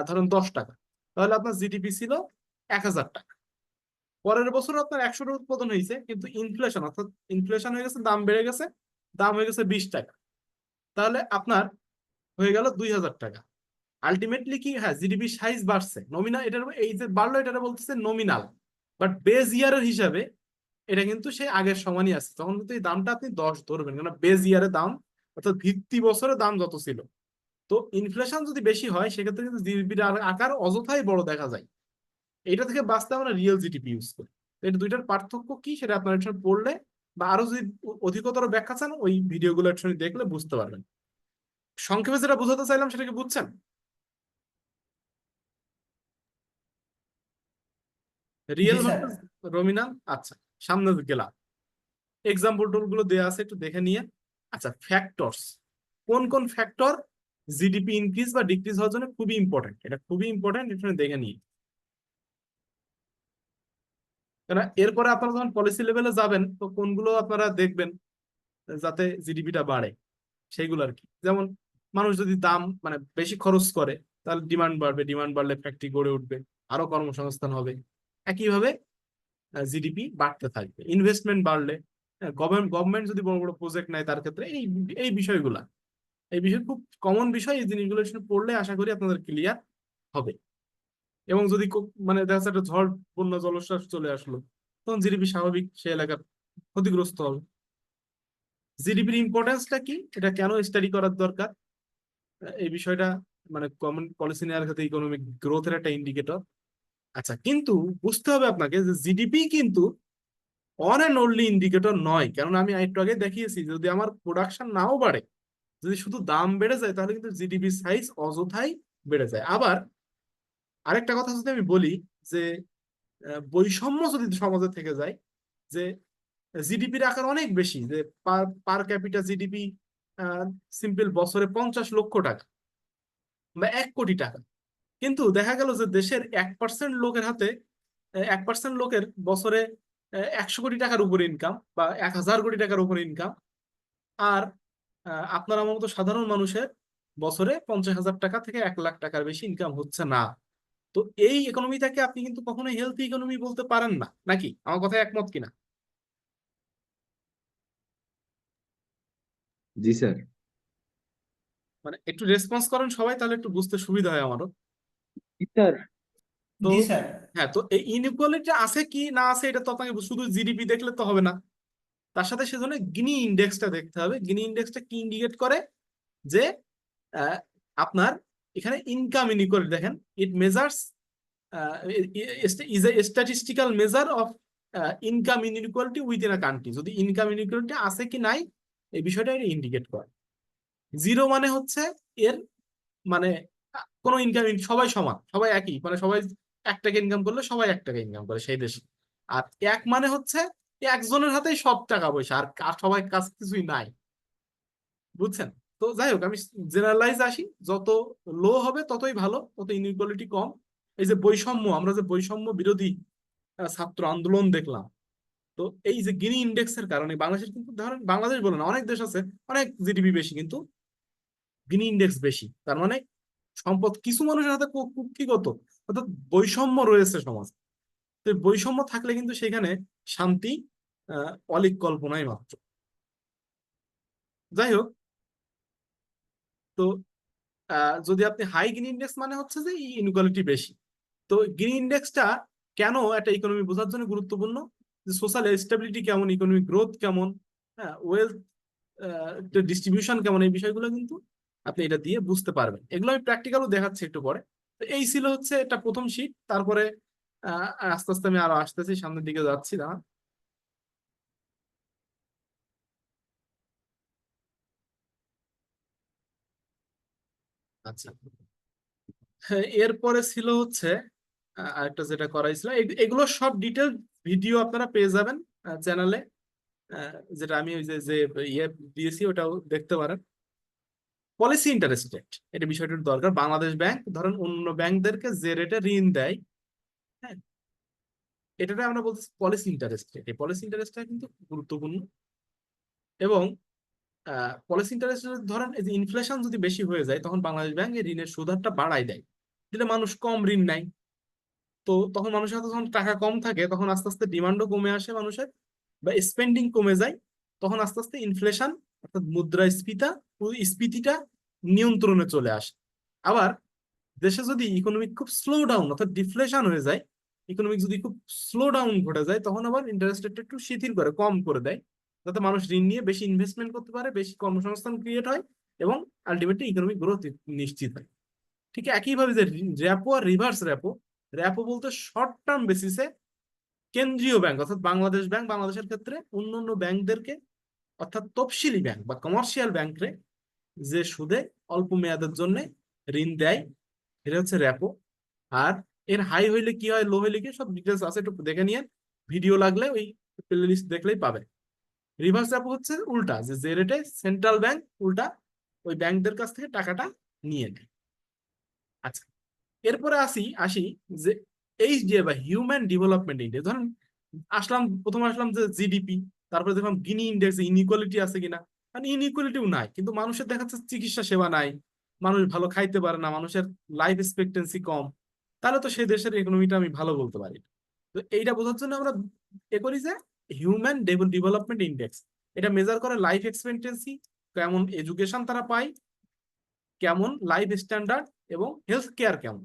ধরেন 10 টাকা, তাহলে আপনার জিডিপি ছিল 1000 টাকা। পরের বছর আপনার 100টা উৎপাদন হয়েছে, কিন্তু ইনফ্লেশন অর্থাৎ ইনফ্লেশন হয়ে গেছে, দাম বেড়ে গেছে, দাম হয়ে গেছে 20 টাকা, তাহলে আপনার হয়ে গেল 2000 টাকা। আলটিমেটলি কি, হ্যাঁ জিডিপি সাইজ বাড়ছে, নমিনাল, এটার এই যে বাড়লো এটা বলতেছে নমিনাল, বাট বেজ ইয়ারের হিসাবে এটা কিন্তু সেই আগের সমানই আছে। তখন কিন্তু এই দামটা আপনি 10 ধরবেন, কেন বেজ ইয়ারের দাম অর্থাৎ ভিত্তি বছরের দাম যত ছিল। তো ইনফ্লেশন যদি বেশি হয় সেক্ষেত্রে কিন্তু জিডিপির আকার অযথাই বড় দেখা যায়। এটা থেকে বাঁচতে আমরা রিয়েল জিডিপি ইউজ করি। তো এটা দুইটার পার্থক্য কি সেটা আপনার একটু পড়লে বা আরো যদি অধিকতর ব্যাখ্যা চান ওই ভিডিওগুলো একটু দেখলে বুঝতে পারবেন। সংক্ষেপে যেটা বোঝাতে চাইলাম সেটা কি বুঝছেন? জি রিয়েল স্যার। Versus nominal. আচ্ছা, সামনে গেলাম, এক্সাম্পল গুলো দেওয়া আছে একটু দেখে নিয়ে। আচ্ছা, ফ্যাক্টরস, কোন কোন ফ্যাক্টর জিডিপি ইনক্রিজ বা ডিক্রিজ হওয়ার জন্য খুবই ইম্পর্টেন্ট, এটা খুবই ইম্পর্টেন্ট, এটা দেখে নিয়ে। কেন এরপরে আপনারা যখন পলিসি লেভেলে যাবেন তো কোনগুলো আপনারা দেখবেন যাতে জিডিপিটা বাড়ে সেইগুলো আর কি। যেমন মানুষ যদি দাম মানে বেশি খরচ করে তাহলে ডিমান্ড বাড়বে, ডিমান্ড বাড়লে ফ্যাক্টরি গড়ে উঠবে, আরো কর্মসংস্থান হবে। একইভাবে জিডিপি বাড়তে থাকবে। ইনভেস্টমেন্ট বাড়লে গভর্নমেন্ট যদি বড় বড় প্রজেক্ট নেয় তার ক্ষেত্রে এই এই বিষয়গুলা, এই বিষয় খুব কমন বিষয়, এই জিনিসগুলো শুনে পড়লে আশা করি আপনাদের ক্লিয়ার হবে। এবং যদি মানে দেখা যাচ্ছে একটা ঝড়, বন্যা, জলোচ্ছ্বাস চলে আসলো, তখন জিডিপি স্বাভাবিক সে এলাকার ক্ষতিগ্রস্ত হবে। জিডিপির ইম্পর্টেন্সটা কি, এটা কেন স্টাডি করার দরকার, এই বিষয়টা মানে কমন পলিসি নেওয়ার ক্ষেত্রে ইকোনমিক গ্রোথের একটা ইন্ডিকেটর। আচ্ছা, কিন্তু বুঝতে হবে আপনাকে যে জিডিপি কিন্তু অন অ্যান্ড অনলি ইন্ডিকেটর নয়। কারণ আমি একটু আগে দেখিয়েছি যদি আমার প্রোডাকশন নাও বাড়ে, যদি শুধু দাম বেড়ে যায় তাহলে কিন্তু জিডিপি সাইজ অযথাই বেড়ে যায়। আবার আরেকটা কথা যদি আমি বলি যে বৈষম্য যদি সমাজে থেকে যায়, যে জিডিপির আকার অনেক বেশি, যে পার ক্যাপিটা জিডিপি সিম্পল বছরে 50 লক্ষ টাকা বা 1 কোটি টাকা, কিন্তু দেখা গেল যে দেশের 1% লোকের হাতে 1% লোকের বছরে 100 কোটি টাকার উপরে ইনকাম বা 1000 কোটি টাকার উপরে ইনকাম। আর আপনার আমার মতো সাধারণ মানুষের বছরে 50,000 টাকা থেকে 1 লাখ টাকার বেশি ইনকাম হচ্ছে না। তো এই ইকোনমিটাকে আপনি কিন্তু কখনোই হেলথি ইকোনমি বলতে পারেন না, নাকি আমার কথা একমত কিনা? জি স্যার। মানে একটু রেসপন্স করেন সবাই, তাহলে একটু বুঝতে সুবিধা হয় আমারও। স্যার তো জি স্যার। হ্যাঁ, তো এই ইনইকুয়ালিটি আছে কি না আছে এটা তো আপনাকে শুধু জিডিপি দেখলে তো হবে না, তার সাথে সেজন্য গিনি ইন্ডেক্সটা দেখতে হবে। গিনি ইন্ডেক্সটা কি ইন্ডিকেট করে যে আহ, আপনার এখানে ইনকাম ইনইকুয়ালিটি দেখেন, it measures is a statistical measure of income inequality within a country. যদি ইনকাম ইনইকুয়ালিটি আছে কি নাই এই বিষয়টা এটা ইন্ডিকেট করে। জিরো মানে হচ্ছে এর মানে কোনো ইনকাম, সবাই সমান, সবাই একই, মানে সবাই 1 টাকা ইনকাম করলে সবাই 1 টাকা ইনকাম করে সেই দেশে। আর এক মানে হচ্ছে একজনের হাতেই সব টাকা পয়সা, আর আর সবাই কাজ কিছুই নাই। বুঝছেন? তো যাই হোক, আমি জেনারেলাইজ আসি, যত লো হবে ততই ভালো, তত ইনইকুয়ালিটি কম। এই যে বৈষম্য, আমরা যে বৈষম্য বিরোধী ছাত্র আন্দোলন দেখলাম, তো এই যে গিনি ইন্ডেক্সের কারণে বাংলাদেশের কিন্তু, ধরেন বাংলাদেশ বলে না, অনেক দেশ আছে অনেক জিডিপি বেশি কিন্তু গিনি ইন্ডেক্স বেশি, তার মানে সম্পদ কিছু মানুষের হাতে কুক্ষিগত, অর্থাৎ বৈষম্য রয়েছে সমাজ। তো এই বৈষম্য থাকলে কিন্তু সেখানে শান্তি অলীক কল্পনাই মাত্র। যাই হোক, তো যদি আপনি হাই গিনি ইন্ডেক্স মানে হচ্ছে যে ইনইকুয়ালিটি বেশি। তো গিনি ইন্ডেক্সটা কেন একটা ইকোনমি বোঝার জন্য গুরুত্বপূর্ণ, যে সোশ্যাল স্টেবিলিটি কেমন, ইকোনমিক গ্রোথ কেমন, হ্যাঁ, ওয়েলথ ডিস্ট্রিবিউশন কেমন, এই বিষয়গুলো কিন্তু আপনি এটা দিয়ে বুঝতে পারবেন। এগুলো আমি প্র্যাকটিক্যালও দেখাচ্ছি একটু পরে। তো এই ছিল হচ্ছে এটা প্রথম শীট। তারপরে আস্তে আস্তে আমি আরো আসতেছি, সামনের দিকে যাচ্ছি না। আচ্ছা, হ্যাঁ, এরপরে ছিল হচ্ছে আরেকটা যেটা করাইছিল, এগুলো সব ডিটেল ভিডিও আপনারা পেয়ে যাবেন চ্যানেলে, যেটা আমি ওই যে যে ইয়ে দিয়েছি ওটাও দেখতে পারেন। পলিসি ইন্টারেস্ট রেট, এটা বিষয়টার দরকার। বাংলাদেশ ব্যাংক ধরেন অন্য ব্যাংকদেরকে যে রেটে ঋণ দেয়, হ্যাঁ, এটাকে আমরা বলছি পলিসি ইন্টারেস্ট রেট। এই পলিসি ইন্টারেস্টটা কিন্তু গুরুত্বপূর্ণ। এবং পলিসি ইন্টারেস্ট ধরেন এই যে ইনফ্লেশন যদি বেশি হয়ে যায়, তখন বাংলাদেশ ব্যাংক এই ঋণের সুদ হারটা বাড়ায় দেয়, দিলে মানুষ কম ঋণ নেয়। তো তখন মানুষের হাতে যখন টাকা কম থাকে, তখন আস্তে আস্তে ডিমান্ডও কমে আসে মানুষের, বা স্পেন্ডিং কমে যায়। তখন আস্তে আস্তে ইনফ্লেশন অর্থাৎ মুদ্রাস্ফীতি স্ফীতিটা নিয়ন্ত্রণে চলে আসে। আবার দেশে যদি ইকোনমিক খুব স্লো ডাউন অর্থাৎ ডিফ্লেশন হয়ে যায়, ইকোনমিক যদি খুব স্লো ডাউন ঘটে যায়, তখন আবার ইন্টারেস্ট রেটটা একটু শিথিল করে, কম করে দেয়, যাতে মানুষ ঋণ নিয়ে বেশি ইনভেস্টমেন্ট করতে পারে, বেশি কর্মসংস্থান ক্রিয়েট হয়, এবং আলটিমেটলি ইকোনমিক গ্রোথ নিশ্চিত হয়। ঠিক একইভাবে যে র্যাপো আর রিভার্স র্যাপো, র্যাপো বলতে শর্ট টার্ম বেসিসে কেন্দ্রীয় ব্যাংক অর্থাৎ বাংলাদেশ ব্যাংক বাংলাদেশের ক্ষেত্রে অন্যান্য ব্যাংকদেরকে, অর্থাৎ তফসিলি ব্যাংক বা কমার্শিয়াল ব্যাংকে যে সুদে অল্প মেয়াদের জন্য ঋণ দেয়, এটা হচ্ছে র্যাপো। আর এর হাই হইলে কি হয়, লো হইলে কি, সব ডিটেলস আছে, একটু দেখে নিয়ে ভিডিও লাগলে ওই প্লে লিস্ট দেখলেই পাবে। রিভার্স র্যাপো হচ্ছে উল্টা, যে যে রেটে সেন্ট্রাল ব্যাংক উল্টা ওই ব্যাংকদের কাছ থেকে টাকাটা নিয়ে নেয়। আচ্ছা, এরপরে আসি যে এই যে বা হিউম্যান ডেভেলপমেন্ট ইন্ডেক্স, ধরেন প্রথমে আসলাম যে জিডিপি, তারপরে দেখলাম গিনি ইন্ডেক্স, ইনইকুয়ালিটি আছে কিনা, মানে ইনইকুয়ালিটিও নাই, কিন্তু মানুষের দেখা যাচ্ছে চিকিৎসা সেবা নাই, মানুষ ভালো খাইতে পারে না, মানুষের লাইফ এক্সপেক্টেন্সি কম, তাহলে তো সেই দেশের ইকোনমিটা আমি ভালো বলতে পারি না। তো এইটা বোঝার জন্য আমরা এ করি যে হিউম্যান ডেভেলপমেন্ট ইন্ডেক্স, এটা মেজার করে লাইফ এক্সপেক্টেন্সি, কেমন এডুকেশন তারা পায়, কেমন লাইফ স্ট্যান্ডার্ড, এবং হেলথ কেয়ার কেমন,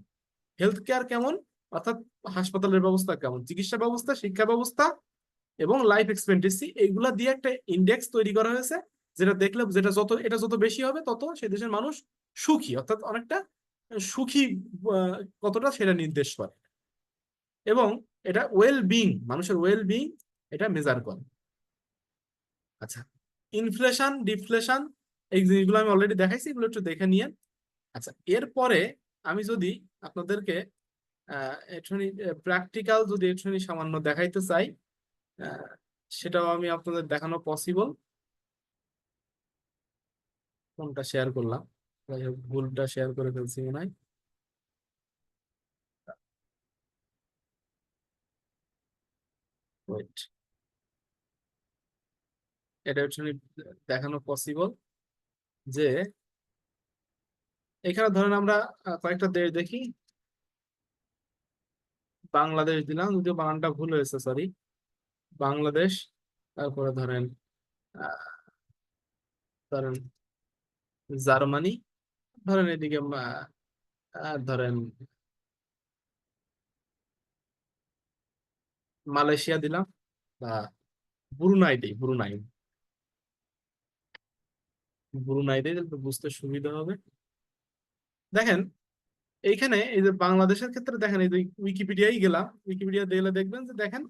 হেলথ কেয়ার কেমন অর্থাৎ হাসপাতালের ব্যবস্থা কেমন, চিকিৎসা ব্যবস্থা, শিক্ষা ব্যবস্থা, এবং লাইফ এক্সপেক্টেন্সি, এইগুলা দিয়ে একটা ইন্ডেক্স তৈরি করা হয়েছে, যেটা দেখলে এটা যত বেশি হবে তত সেই দেশের মানুষ সুখী, অর্থাৎ অনেকটা সুখী কতটা সেটা নির্দেশ করে। এবং এটা ওয়েল বিং, মানুষের ওয়েল বিং এটা মেজার করে। আচ্ছা, ইনফ্লেশন ডিফ্লেশন এই জিনিসগুলো আমি অলরেডি দেখাইছি, এগুলো একটু দেখে নিয়ে। আচ্ছা, এরপরে আমি যদি আপনাদেরকে একটুখানি প্র্যাকটিক্যাল যদি একটুখানি সামান্য দেখাইতে চাই, আহ, সেটাও আমি আপনাদের দেখানো পসিবল। কোনটা শেয়ার করলাম, যাই হোক ভুলটা শেয়ার করে ফেলছি মনে হয়। ওয়েট, এটা একটুখানি দেখানো পসিবল যে এখানে ধরেন আমরা কয়েকটা দেশ দেখি। বাংলাদেশ দিলাম, যদিও বানানটা ভুল হয়েছে, সরি। বাংলাদেশ, তারপরে ধরেন আহ, ধরেন জার্মানি, ধরেন এদিকে ধরেন মালয়েশিয়া দিলাম বা ব্রুনাই দিই, ব্রুনাই ব্রুনাই দিই, তাহলে তো বুঝতে সুবিধা হবে। দেখেন এইখানে এই যে বাংলাদেশের ক্ষেত্রে দেখেন, এই যে উইকিপিডিয়ায় গেলাম, উইকিপিডিয়া গেলে দেখবেন যে দেখেন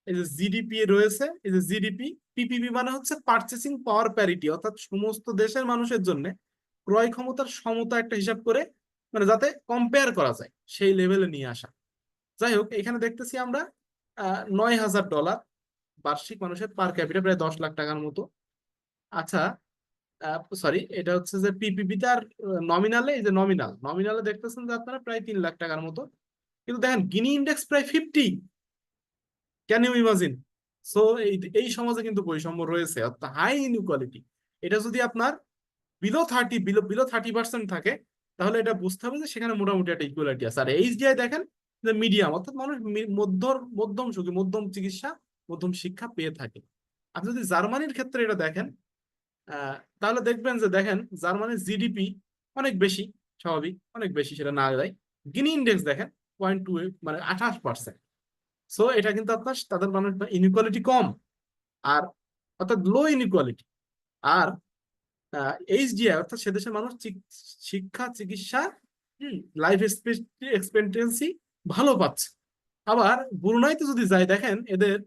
এই যে জিডিপি রয়েছে, এই যে জিডিপি, পিপিপি মানে হচ্ছে পার্চেসিং পাওয়ার প্যারিটি, অর্থাৎ সমস্ত দেশের মানুষের জন্য ক্রয় ক্ষমতার সমতা একটা হিসাব করে, মানে যাতে কম্পেয়ার করা যায় সেই লেভেলে নিয়ে আসা। যাই হোক, এখানে দেখতেছি আমরা $9,000 বার্ষিক মানুষের পার ক্যাপিটা, প্রায় 10 লাখ টাকার মতো। আচ্ছা, সরি, এটা হচ্ছে যে পিপিপি তার নমিনালে, এই যে নমিনালে দেখতেছেন যে আপনারা প্রায় 3 লাখ টাকার মতো। কিন্তু দেখেন গিনি ইন্ডেক্স প্রায় 50। Can you imagine? সো এই এই সমাজে কিন্তু বৈষম্য রয়েছে, অর্থাৎ হাই ইনইকুয়ালিটি। এটা যদি আপনার বিলো 30% থাকে, তাহলে এটা বুঝতে হবে যে সেখানে মোটামুটি একটা ইকুয়ালিটি আছে। আর এইচডিআই দেখেন যে মিডিয়াম, অর্থাৎ মানুষ মধ্যম সুখী, মধ্যম চিকিৎসা, মধ্যম শিক্ষা পেয়ে থাকে। আপনি যদি জার্মানির ক্ষেত্রে এটা দেখেন, তাহলে দেখবেন যে দেখেন জার্মানির জিডিপি অনেক বেশি, স্বাভাবিক অনেক বেশি, সেটা না দেয়। গিনি ইন্ডেক্স দেখেন 0.2, মানে 28%। সো এটা কিন্তু আপনার তাদের মানুষ ইনইকুয়ালিটি কম, আর অর্থাৎ লো ইনইকুয়ালিটি। আর এইচডিআই অর্থাৎ সে দেশের মানুষ শিক্ষা, চিকিৎসা, লাইফ এক্সপেক্টেন্সি ভালো পাচ্ছে। আবার ব্রুনাইতে যদি যাই, দেখেন এদের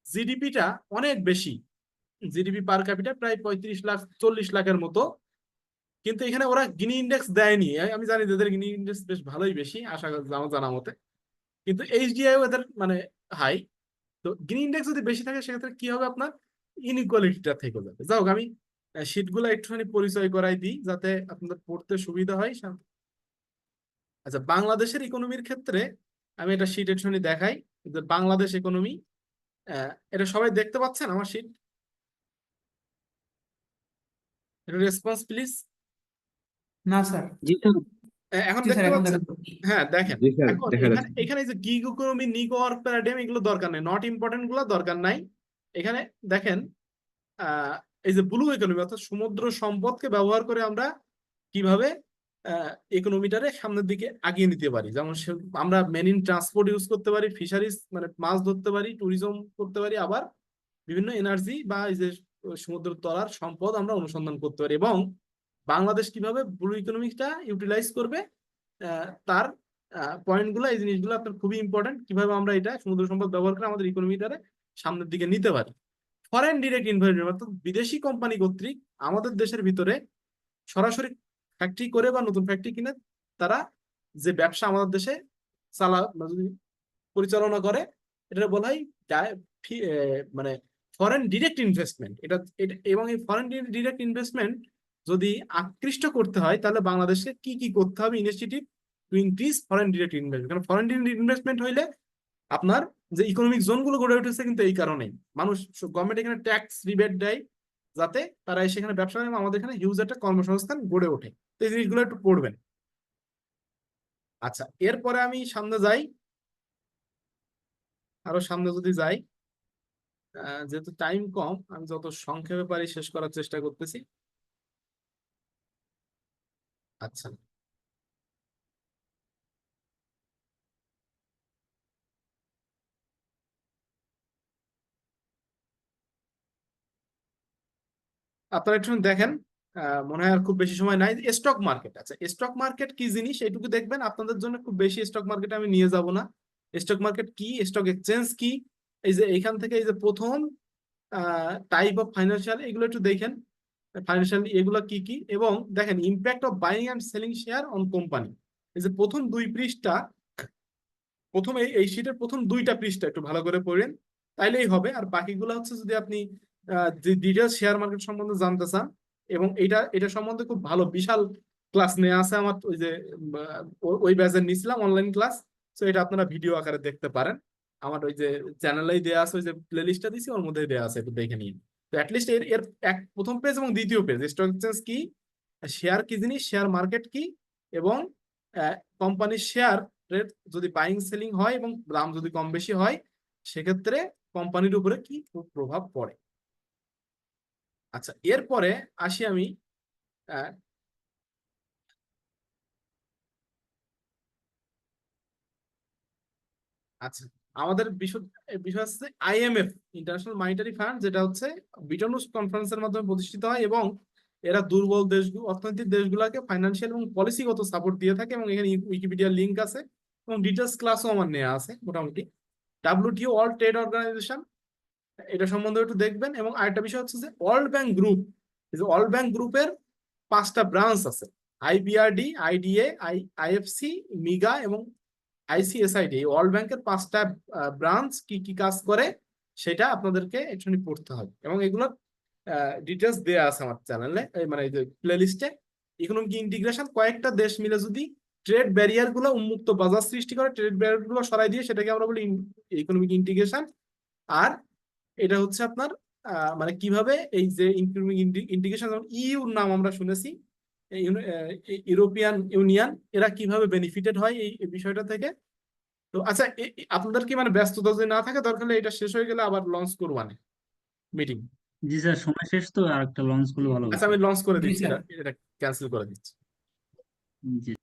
জিডিপিটা অনেক বেশি, জিডিপি পার ক্যাপিটা প্রায় 35 লাখ 40 লাখের মতো। কিন্তু এখানে ওরা গিনি ইন্ডেক্স দেয়নি, আমি জানি যে এদের গিনি ইন্ডেক্স বেশ ভালোই বেশি, আশা করি আমার জানা মতে। কিন্তু এইচডিআই এদের মানে হাই। তো গ্রিন ইন্ডেক্স যদি বেশি থাকে, সেক্ষেত্রে কি হবে, আপনার ইনইকুয়ালিটিটা থেকে যাবে। যাই হোক, আমি শীটগুলো একটুখানি পরিচয় করাই দিই যাতে আপনাদের পড়তে সুবিধা হয়। আচ্ছা, বাংলাদেশের ইকোনমির ক্ষেত্রে আমি এটা শীট একটুখানি দেখাই, যে বাংলাদেশ ইকোনমি, এটা সবাই দেখতে পাচ্ছেন আমার শীট? একটু রেসপন্স প্লিজ। না স্যার। জি স্যার। এখন জি স্যার, দেখতে এখন পাচ্ছেন? দেখা যাচ্ছে। হ্যাঁ দেখেন, জি স্যার, এখন দেখা এখানে যাচ্ছে। এখানে যে গিগ ইকোনমি, নিগ ওয়ার্ক প্যারাডিম, এগুলো দরকার নেই, নট ইম্পর্টেন্ট গুলো দরকার নাই। এখানে দেখেন এই যে ব্লু ইকোনমি, অর্থাৎ সমুদ্র সম্পদকে ব্যবহার করে আমরা কিভাবে ইকোনমিটারে সামনের দিকে আগিয়ে নিতে পারি। যেমন আমরা মেরিন ট্রান্সপোর্ট ইউজ করতে পারি, ফিশারিজ মানে মাছ ধরতে পারি, ট্যুরিজম করতে পারি, আবার বিভিন্ন এনার্জি বা এই যে সমুদ্র তলার সম্পদ আমরা অনুসন্ধান করতে পারি। এবং বাংলাদেশ কিভাবে ব্লু ইকোনমিটা ইউটিলাইজ করবে, তার পয়েন্টগুলো, এই জিনিসগুলো আপনার খুবই ইম্পর্টেন্ট, কিভাবে আমরা এটা সমুদ্র সম্পদ ব্যবহার করে আমাদের ইকোনমিটারে সামনের দিকে নিতে পারি। ফরেন ডিরেক্ট ইনভেস্টমেন্ট, অর্থাৎ বিদেশি কোম্পানি কর্তৃক আমাদের দেশের ভিতরে সরাসরি ফ্যাক্টরি করে বা নতুন ফ্যাক্টরি কিনে তারা যে ব্যবসা আমাদের দেশে যদি পরিচালনা করে, এটা বলা হয় মানে ফরেন ডিরেক্ট ইনভেস্টমেন্ট। এবং এই ফরেন ডিরেক্ট ইনভেস্টমেন্ট যদি আকৃষ্ট করতে হয়, তাহলে বাংলাদেশে কি কি করতে হবে initiative to increase foreign direct investment. কারণ ফরেন ডিরেক্ট ইনভেস্টমেন্ট হইলে আপনার যে ইকোনমিক জোন গুলো গড়ে উঠেছে কিন্তু এই কারণেই, মানুষ, গভর্নমেন্ট এখানে ট্যাক্স রিবেট দেয় যাতে তারা সেখানে ব্যবসা করে, এবং আমাদের এখানে হিউজ একটা কর্মসংস্থান গড়ে ওঠে। তো এই জিনিসগুলো একটু পড়বেন। আচ্ছা, এরপরে আমি সামনে যাই, আরো সামনে যদি যাই, যেহেতু টাইম কম, আমি যত সংক্ষেপে পারি শেষ করার চেষ্টা করতেছি। আচ্ছা, আপনারা একটু দেখেন, মনে হয় আর খুব বেশি সময় নাই। স্টক মার্কেট, আচ্ছা স্টক মার্কেট কি জিনিস এইটুকু দেখবেন, আপনাদের জন্য খুব বেশি স্টক মার্কেটে আমি নিয়ে যাব না। স্টক মার্কেট কি, স্টক এক্সচেঞ্জ কি, এই যে এইখান থেকে এই যে প্রথম টাইপ অফ ফাইন্যান্সিয়াল, এগুলো একটু দেখেন, ফাইন্যান্সিয়াল এগুলো কি কি, এবং দেখেন impact of buying and selling share on company. এই যে প্রথম দুই পৃষ্ঠা, প্রথম এই শীটের প্রথম দুইটা পৃষ্ঠা একটু ভালো করে পড়েন, তাইলেই হবে। আর বাকিগুলো হচ্ছে যদি আপনি ডিটেলস শেয়ার মার্কেট সম্বন্ধে জানতে চান, এবং এটা সম্বন্ধে খুব ভালো বিশাল ক্লাস নেওয়া আছে আমার, ওই যে ওই ব্যাচের নিছিলাম অনলাইন ক্লাস। তো এটা আপনারা ভিডিও আকারে দেখতে পারেন, আমার ওই যে চ্যানেলেই দেওয়া আছে, ওই যে প্লে লিস্টটা দিছি ওর মধ্যে দেওয়া আছে, একটু দেখে নিন। তো অ্যাটলিস্ট এর এর প্রথম পেজ এবং দ্বিতীয় পেজ, স্টক এক্সচেঞ্জ কি, শেয়ার কি জিনিস, শেয়ার মার্কেট কি, এবং কোম্পানির শেয়ার যদি বাইং সেলিং হয় এবং দাম যদি কম বেশি হয়, সেক্ষেত্রে কোম্পানির উপরে কি প্রভাব পড়ে। আচ্ছা, এরপরে আসি আমি আচ্ছা, আমাদের বিষয় হচ্ছে আইএমএফ, ইন্টারন্যাশনাল মনিটারি ফান্ড, যেটা হচ্ছে বিটনস কনফারেন্সের মাধ্যমে প্রতিষ্ঠিত হয় এবং এরা দুর্বল দেশগুলো, অর্থনৈতিক দেশগুলোকে ফাইন্যান্সিয়াল এবং পলিসিগত সাপোর্ট দিয়ে থাকে। এবং এখানে উইকিপিডিয়া লিংক আছে এবং ডিটেলস ক্লাসও আমার নেওয়া আছে মোটামুটি। ডাব্লিউটিও, ওয়ার্ল্ড ট্রেড অর্গানাইজেশন, এটা সম্বন্ধে একটু দেখবেন। এবং আরেকটা বিষয় হচ্ছে যে ওয়ার্ল্ড ব্যাংক গ্রুপ, এই যে ওয়ার্ল্ড ব্যাংক গ্রুপের 5টা ব্রাঞ্চ আছে, আইবিআরডি, আইডিএ, আইএফসি, মিগা এবং আইসিএসআইডি। এই ওয়ার্ল্ড ব্যাংকের 5টা ব্রাঞ্চ কি কি কাজ করে সেটা আপনাদেরকে একটুখানি পড়তে হবে। এবং এগুলোর ডিটেলস দেয়া আছে আমার চ্যানেলে, মানে প্লে লিস্টে। ইকোনমিক ইন্টিগ্রেশন, কয়েকটা দেশ মিলে যদি ট্রেড ব্যারিয়ার গুলো, উন্মুক্ত বাজার সৃষ্টি করে, ট্রেড ব্যারিয়ার গুলো সরাই দিয়ে সেটাকে আমরা বলি ইকোনমিক ইন্টিগ্রেশন। আর এটা হচ্ছে আপনার মানে কিভাবে এই যে ইকোনমিক ইন্টিগ্রেশন, ইউর নাম আমরা শুনেছি, ইউরোপিয়ান ইউনিয়ন, এরা কিভাবে বেনিফিটেড হয় এই বিষয়টা থেকে। তো আচ্ছা, আপনাদের কি মানে ব্যস্ততা যদি না থাকে, দরকার হলে এটা শেষ হয়ে গেলে আবার লঞ্চ করবো মিটিং। জি স্যার, সময় শেষ তো, আর একটা লঞ্চ করলে ভালো আচ্ছা, হতো। আমি লঞ্চ করে জি দিচ্ছি, স্যার। এটা ক্যান্সেল করে দিচ্ছি। জি।